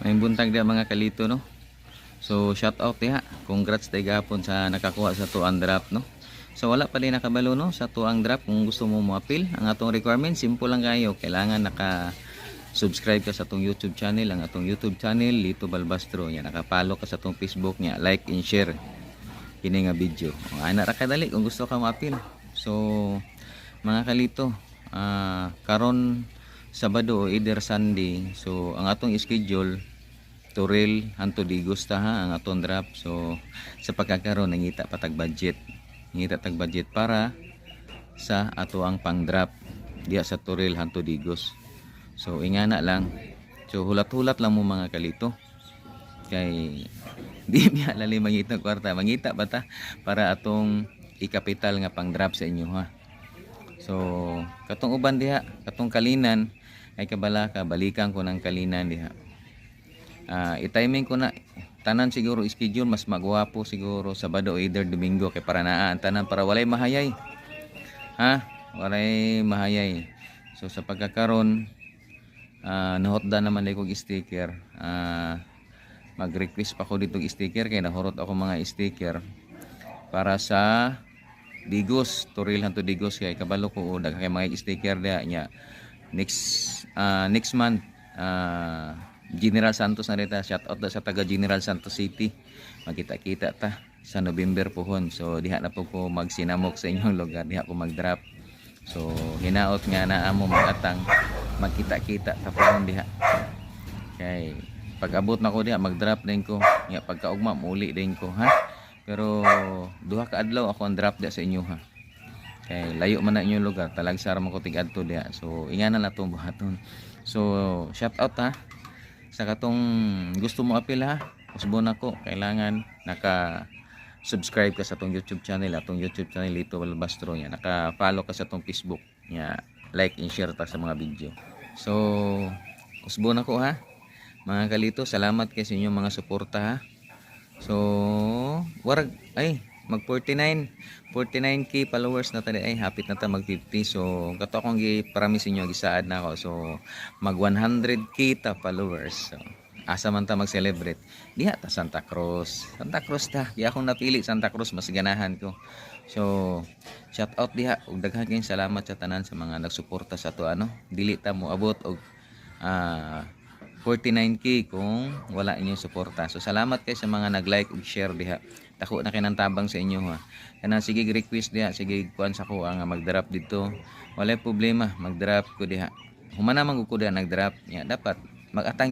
May buntag dia mga kalito no. So shout out diha. Congrats day gapon sa nakakuha sa tuang draft no. So wala pa din nakabalo no sa tuang draft. Kung gusto mo mo-appeal, ang atong requirement simple lang kayo. Kailangan subscribe ka sa atong YouTube channel. Ang atong YouTube channel Lito Balbastro. Yan, nakapalo ka sa atong Facebook niya. Like and share kini nga video. O ana ra kadali kung gusto ka mo-appeal. So mga kalito, karon Sabado o either Sunday. So ang atong schedule Toril hanto Digos ta ha ang atong draft. So sa pagkakaroon nangita patag budget. Nangita tag budget para sa ato ang pang-draft diya sa Toril hanto Digos. So ingana lang. So hulat-hulat lang mo mga kalito. Kay di niya lali mangita kwarta. Mangita ba ta para atong ikapital nga pang-draft sa inyo ha. So katong uban diha, katong kalinan ay kabala ka balikan ko ng kalinan diha. I-timing ko na tanan siguro schedule mas magwapo siguro Sabado o either Domingo kay para naa ang tanan para walay mahayay. Ha? Walay mahayay. So sa pagkakaron nahotda naman ay kog sticker. Mag-request pa ko dito sticker kay nahurot ako mga sticker para sa Digos, Toril hanto Digos kay kabalo ko dagha kay mga sticker dia nya. Next month General Santos na rita, shout out sa taga General Santos City. Magkita-kita ta sa November pohon. So diha na po ko magsinamok sa inyong lugar, diha ko mag-drop. So hinaot nga na amo magatang magkita-kita ta pohon diha. Kay pag abot na ko diha mag-drop din ko. Nya pagkaugma muli din ko ha. Pero duha ka adlaw ako ang drop diha sa inyo ha. Kay layo man na inyong lugar, talagsar man ko tig-adto diha. So ingana na tong buhaton. So shout out ha sa katong gusto mo apil ha. Usbon ako, kailangan naka-subscribe ka sa atong YouTube channel, Lito Balbastro nya. Naka-follow ka sa atong Facebook nya. Like and share ta sa mga video. So usbon ako ha. Mga kalito, salamat kay sa inyong mga suporta ha. So warag ay mag 49k followers na tadi ay hapit na ta mag 50. So kato akong gi-promise inyo gisaad na ako. So mag 100k ta followers. So asa man ta mag-celebrate diha ta Santa Cruz ta. Di akong napili Santa Cruz, mas ganahan ko. So shout out diha ug daghan kayong salamat sa tanan sa mga nagsuporta sa to ano. Dili ta mo abot og 49k kung wala inyong suporta. So salamat kay sa mga nag-like ug share diha. Tako na kinantabang sa inyo ha. Kana sige request diha, sige kuan sa ko ang mag-drop dito. Walay problema, mag-drop ko diha. Humana man ko diha nag-drop. Ya dapat mag-atang